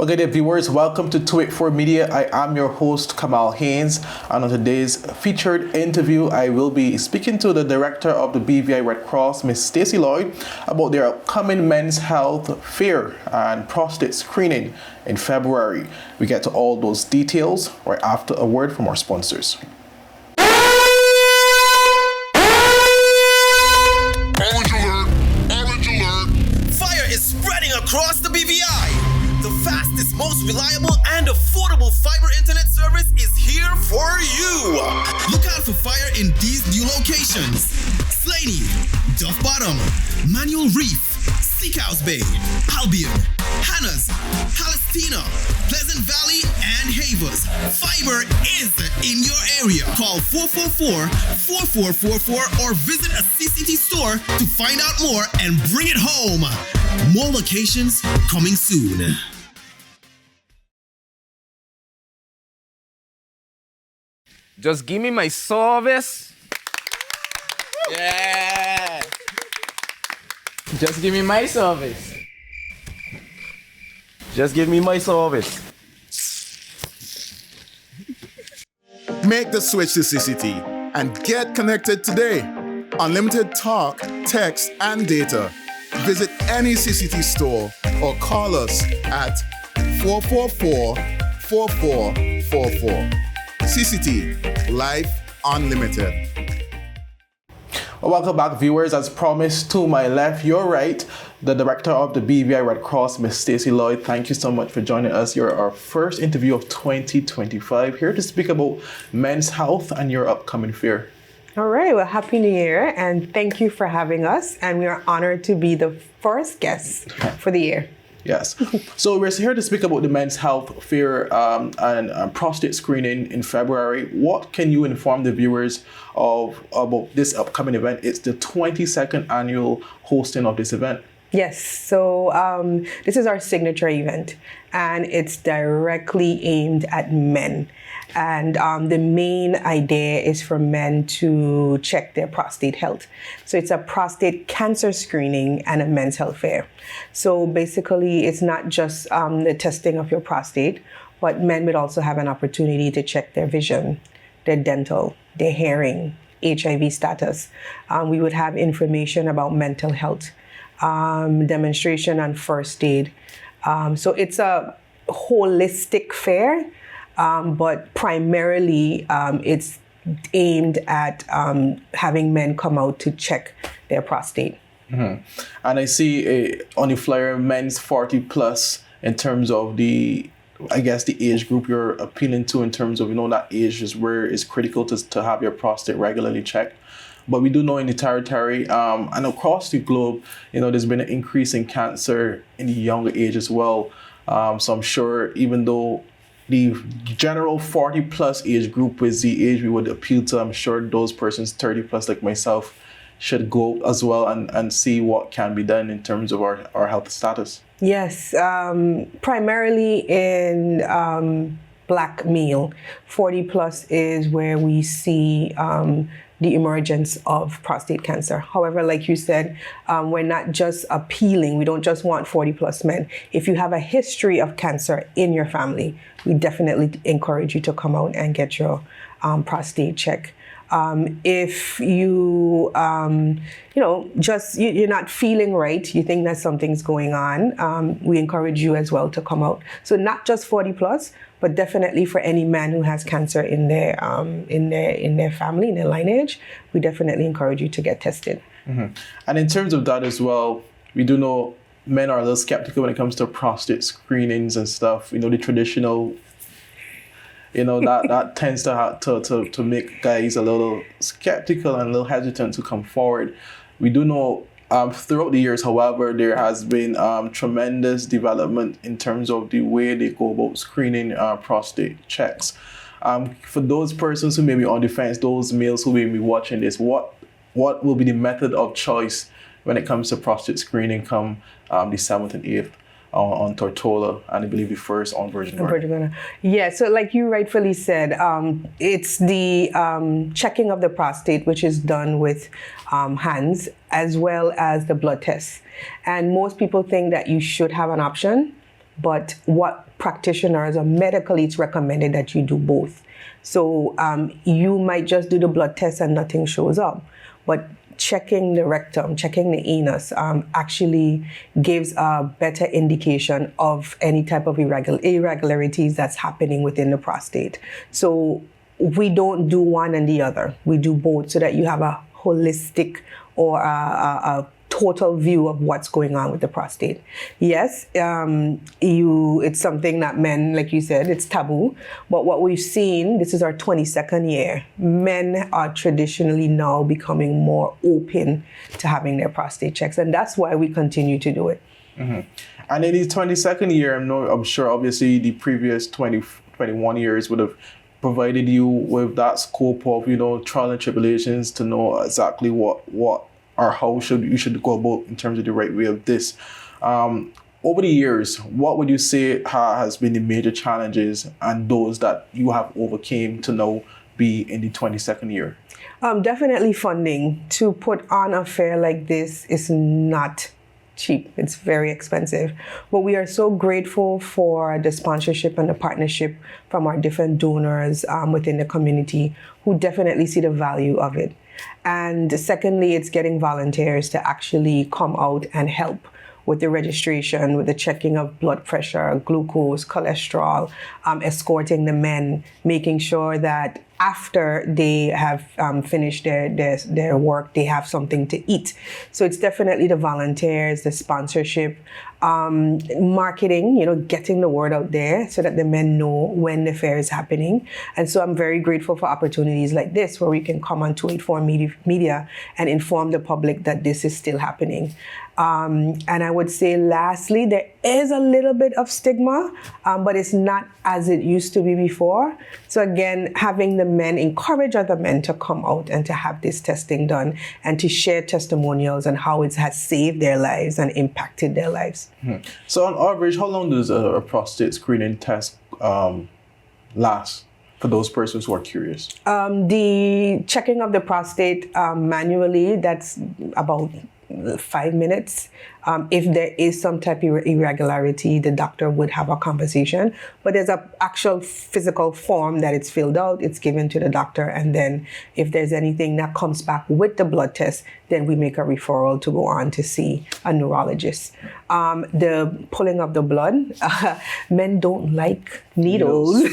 Okay, dear viewers, welcome to 284 Media. I am your host, Kamal Haynes, and on today's featured interview, I will be speaking to the director of the BVI Red Cross, Miss Stacy Lloyd, about their upcoming men's health fair and prostate screening in February. We get to all those details right after a word from our sponsors. Orange alert! Orange alert! Fire is spreading across the BVI. The fastest, most reliable, and affordable fiber internet service is here for you. Look out for fire in these new locations: Slaney, Duff Bottom, Manual Reef, Seacows Bay, Albion, Hannah's, Palestina, Pleasant Valley, and Havers. Fiber is in your area. Call 444-4444 or visit a CCT store to find out more and bring it home. More locations coming soon. Just give me my service. Yeah. Just give me my service. Just give me my service. Make the switch to CCT and get connected today. Unlimited talk, text, and data. Visit any CCT store or call us at 444-4444. CCT, Life Unlimited. Well, welcome back, viewers. As promised, to my left, your right, the director of the BVI Red Cross, Miss Stacy Lloyd. Thank you so much for joining us. You're our first interview of 2025, here to speak about men's health and your upcoming fair. All right, well, Happy New Year, and thank you for having us. And we are honored to be the first guest for the year. Yes. So we're here to speak about the men's health fair and prostate screening in February. What can you inform the viewers of about this upcoming event? It's the 22nd annual hosting of this event. Yes, so this is our signature event, and it's directly aimed at men. And the main idea is for men to check their prostate health. So it's a prostate cancer screening and a men's health fair. So basically, it's not just the testing of your prostate, but men would also have an opportunity to check their vision, their dental, their hearing, HIV status. We would have information about mental health, demonstration on first aid. So it's a holistic fair. But primarily, it's aimed at having men come out to check their prostate. Mm-hmm. And I see on the flyer, men's 40 plus in terms of the age group you're appealing to, in terms of, that age is where it's critical to have your prostate regularly checked. But we do know in the territory and across the globe, there's been an increase in cancer in the younger age as well. So I'm sure even though the general 40 plus age group is the age we would appeal to, I'm sure those persons 30 plus like myself should go as well and see what can be done in terms of our health status. Yes, primarily in Black male. 40 plus is where we see the emergence of prostate cancer. However, like you said, we're not just appealing. We don't just want 40 plus men. If you have a history of cancer in your family, we definitely encourage you to come out and get your prostate check. If you, you're not feeling right, you think that something's going on, we encourage you as well to come out. So not just 40 plus, but definitely for any man who has cancer in their family, in their lineage, we definitely encourage you to get tested. Mm-hmm. And in terms of that as well, we do know men are a little skeptical when it comes to prostate screenings and stuff. The traditional. That tends to make guys a little skeptical and a little hesitant to come forward. We do know throughout the years, however, there has been tremendous development in terms of the way they go about screening prostate checks. For those persons who may be on the fence, those males who may be watching this, what will be the method of choice when it comes to prostate screening come the 7th and 8th? On Tortola, and I believe the first on Virgin Gorda. Yeah, so like you rightfully said, it's the checking of the prostate, which is done with hands, as well as the blood tests. And most people think that you should have an option but what practitioners or medically it's recommended that you do both. So you might just do the blood test and nothing shows up, but checking the rectum, checking the anus actually gives a better indication of any type of irregularities that's happening within the prostate. So we don't do one and the other. We do both so that you have a holistic or a total view of what's going on with the prostate. Yes, it's something that men, like you said, it's taboo. But what we've seen, this is our 22nd year, men are traditionally now becoming more open to having their prostate checks. And that's why we continue to do it. Mm-hmm. And in the 22nd year, I'm sure obviously the previous 21 years would have provided you with that scope of, trial and tribulations to know exactly what or how you should go about in terms of the right way of this. Over the years, what would you say has been the major challenges and those that you have overcame to now be in the 22nd year? Definitely funding. To put on a fair like this is not cheap. It's very expensive. But we are so grateful for the sponsorship and the partnership from our different donors within the community who definitely see the value of it. And secondly, it's getting volunteers to actually come out and help with the registration, with the checking of blood pressure, glucose, cholesterol, escorting the men, making sure that after they have finished their work, they have something to eat. So it's definitely the volunteers, the sponsorship, marketing, getting the word out there so that the men know when the fair is happening. And so I'm very grateful for opportunities like this where we can come on 284 media and inform the public that this is still happening. And I would say lastly, there is a little bit of stigma, but it's not as it used to be before. So again, having the men encourage other men to come out and to have this testing done and to share testimonials and how it has saved their lives and impacted their lives. Mm-hmm. So on average, how long does a prostate screening test last for those persons who are curious? The checking of the prostate manually, that's about 5 minutes. If there is some type of irregularity, the doctor would have a conversation. But there's an actual physical form that it's filled out, it's given to the doctor, and then if there's anything that comes back with the blood test, then we make a referral to go on to see a neurologist. The pulling of the blood, men don't like needles.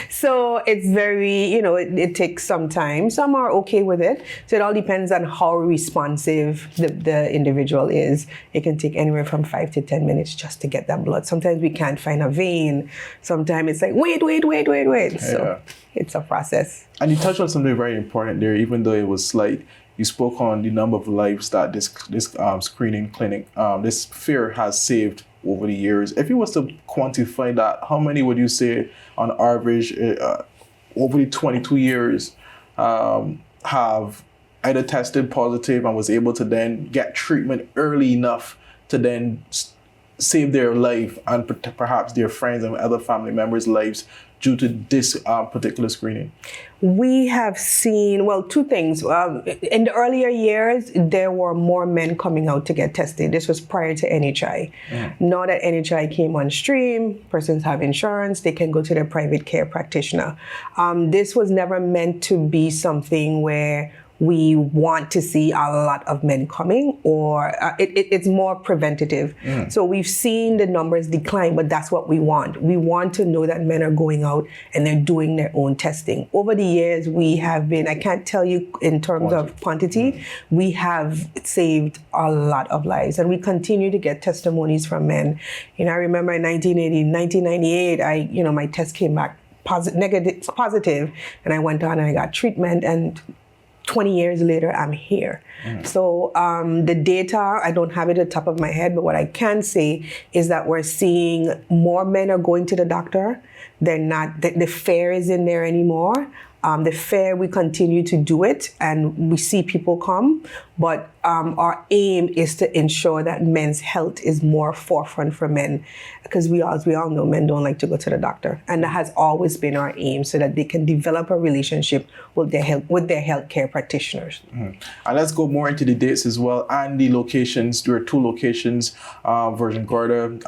So it's very, it takes some time. Some are okay with it. So it all depends on how responsive the individual is. It can take anywhere from 5 to 10 minutes just to get that blood. Sometimes we can't find a vein. Sometimes it's like, wait. So it's a process. And you touched on something very important there, even though it was slight. You spoke on the number of lives that this screening clinic, this fair has saved over the years. If you was to quantify that, how many would you say on average over the 22 years have either tested positive and was able to then get treatment early enough to then save their life and perhaps their friends and other family members' lives due to this particular screening? We have seen, two things. In the earlier years, there were more men coming out to get tested. This was prior to NHI. Now that NHI came on stream, persons have insurance, they can go to their private care practitioner. This was never meant to be something where we want to see a lot of men coming, or it's more preventative. So we've seen the numbers decline, but that's what we want. We want to know that men are going out and they're doing their own testing. Over the years, we have been, I can't tell you in terms of quantity, we have saved a lot of lives, and we continue to get testimonies from men. I remember in 1998, my test came back positive, and I went on and I got treatment, and 20 years later, I'm here. So the data, I don't have it at the top of my head, but what I can say is that we're seeing more men are going to the doctor. They're not, the fair isn't there anymore. The fair, we continue to do it and we see people come, but our aim is to ensure that men's health is more forefront for men, because we all know men don't like to go to the doctor, and that has always been our aim, so that they can develop a relationship with their healthcare practitioners. And let's go more into the dates as well and the locations. There are 2 locations: Virgin Gorda,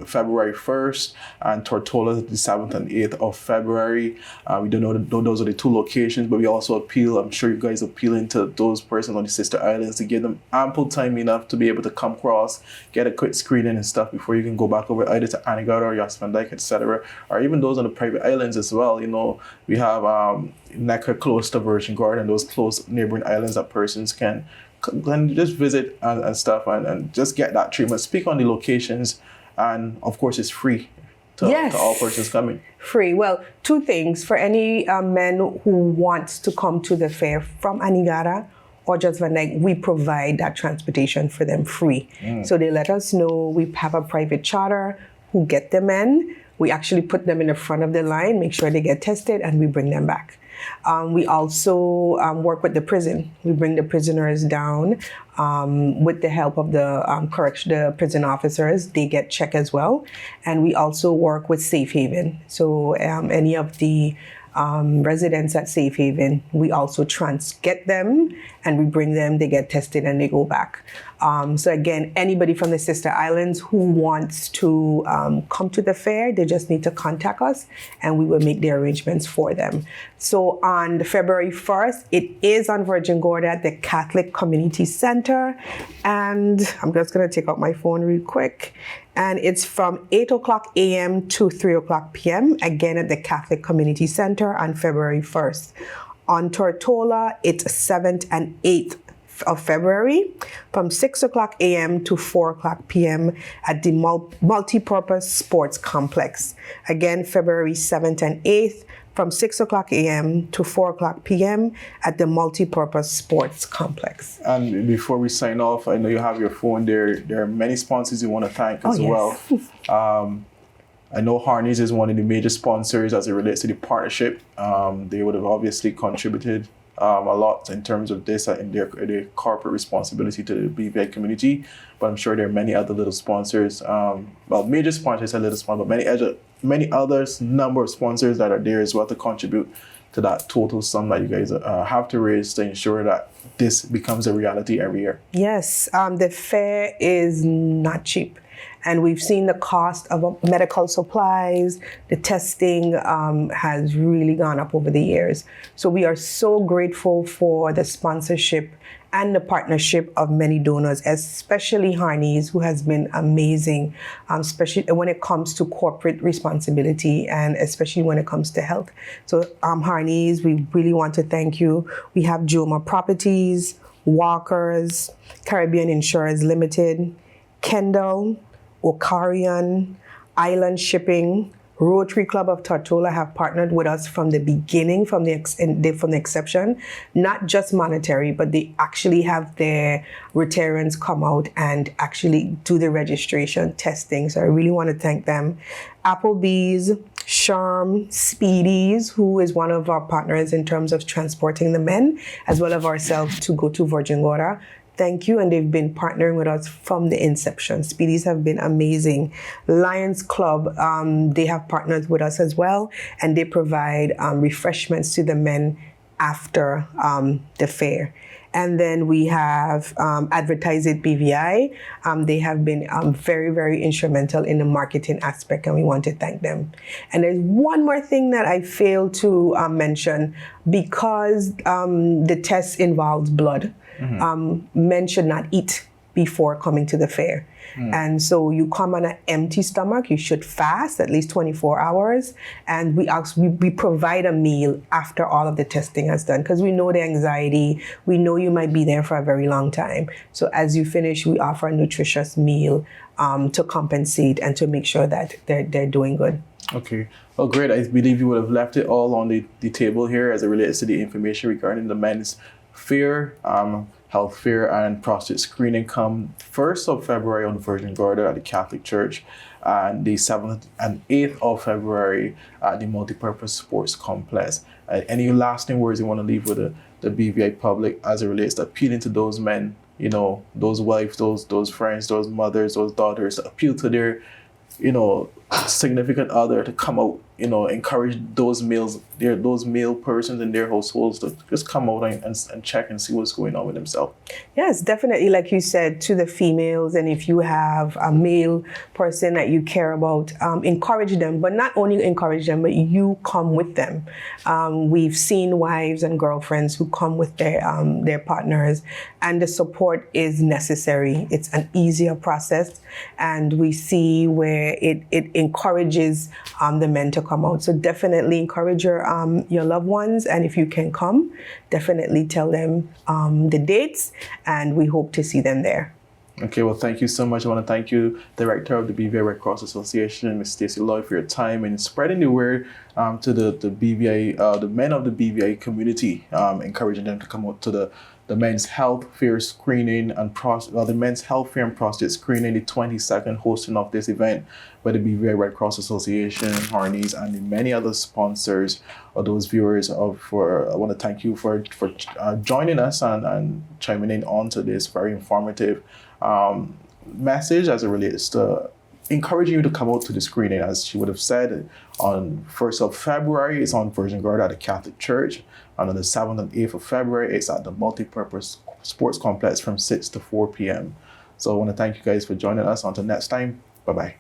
February 1st, and Tortola, the 7th and 8th of February. We don't know those are the 2 locations, but we also appeal. I'm sure you guys appealing to those persons on the sister islands to give them ample time enough to be able to come across, get a quick screening and stuff before you can go back over either to Antigua or Yas Van Dyke, etc., or even those on the private islands as well. You know, we have Necker close to Virgin Gorda and those close neighboring islands that persons can just visit and stuff and just get that treatment. Speak on the locations, and of course it's free to all persons coming. Free. Well, 2 things. For any men who want to come to the fair from Antigua or just Van Dyke, we provide that transportation for them free. So they let us know. We have a private charter who get them in. We actually put them in the front of the line, make sure they get tested, and we bring them back. We also work with the prison. We bring the prisoners down with the help of the prison officers. They get checked as well. And we also work with Safe Haven. So any of the residents at Safe Haven, we also get them and we bring them, they get tested and they go back. So again, anybody from the sister islands who wants to come to the fair, they just need to contact us and we will make the arrangements for them. So on February 1st, it is on Virgin Gorda at the Catholic Community Center. And I'm just gonna take out my phone real quick. And it's from 8 o'clock a.m. to 3 o'clock p.m., again at the Catholic Community Center on February 1st. On Tortola, it's 7th and 8th of February from 6 o'clock a.m. to 4 o'clock p.m. at the Multipurpose Sports Complex. Again, February 7th and 8th from 6 o'clock a.m. to 4 o'clock p.m. at the Multipurpose Sports Complex. And before we sign off, I know you have your phone there. There are many sponsors you want to thank as well. I know Haynes is one of the major sponsors as it relates to the partnership. They would have obviously contributed a lot in terms of this and their corporate responsibility to the BVI community. But I'm sure there are many other little sponsors. Major sponsors are little sponsors, but many others, number of sponsors that are there as well to contribute to that total sum that you guys have to raise to ensure that this becomes a reality every year. Yes, the fair is not cheap. And we've seen the cost of medical supplies, the testing has really gone up over the years. So we are so grateful for the sponsorship and the partnership of many donors, especially Haynes, who has been amazing, especially when it comes to corporate responsibility and especially when it comes to health. So Haynes, we really want to thank you. We have Joma Properties, Walkers, Caribbean Insurance Limited, Kendall, Okarian, Island Shipping, Rotary Club of Tortola have partnered with us from the beginning, from the inception, not just monetary, but they actually have their Rotarians come out and actually do the registration testing. So I really want to thank them. Applebee's, Sherm, Speedies, who is one of our partners in terms of transporting the men, as well as ourselves to go to Virgin Gorda. Thank you, and they've been partnering with us from the inception. Speedies have been amazing. Lions Club, they have partnered with us as well, and they provide refreshments to the men after the fair. And then we have Advertise It BVI. They have been very, very instrumental in the marketing aspect, and we want to thank them. And there's one more thing that I failed to mention. Because the test involves blood, men should not eat before coming to the fair. And so you come on an empty stomach, you should fast at least 24 hours. And we provide a meal after all of the testing has done, because we know the anxiety, we know you might be there for a very long time. So as you finish, we offer a nutritious meal to compensate and to make sure that they're doing good. Okay. Well, great. I believe you would have left it all on the table here as it relates to the information regarding the men's fair, health fair, and prostate screening come 1st of February on Virgin Gorda at the Catholic Church, and the 7th and 8th of February at the Multipurpose Sports Complex. Any lasting words you want to leave with the BVI public as it relates to appealing to those men you know, those wives, those friends, those mothers, those daughters, appeal to their, you know, significant other to come out, you know, encourage those male persons in their households to just come out and check and see what's going on with themselves. Yes, definitely. Like you said, to the females, and if you have a male person that you care about, encourage them, but not only encourage them, but you come with them. We've seen wives and girlfriends who come with their partners, and the support is necessary. It's an easier process, and we see where it encourages the men to come out. So definitely encourage your loved ones, and if you can come, definitely tell them the dates, and we hope to see them there. Okay, well, thank you so much. I want to thank you, Director of the BVI Red Cross Association, Ms. Stacy Lloyd, for your time and spreading the word to the BVI, the men of the BVI community, encouraging them to come out to the men's health fair screening and the men's health fair and prostate screening, the 22nd hosting of this event by the BVI Red Cross Association, Haynes, and the many other sponsors or those viewers. I want to thank you for joining us and chiming in onto this very informative message as it relates to encouraging you to come out to the screening. As she would have said, on 1st of February, it's on Virgin Gorda at the Catholic Church. And on the 7th and 8th of February, it's at the Multipurpose Sports Complex from 6 to 4 p.m. So I want to thank you guys for joining us. Until next time, bye-bye.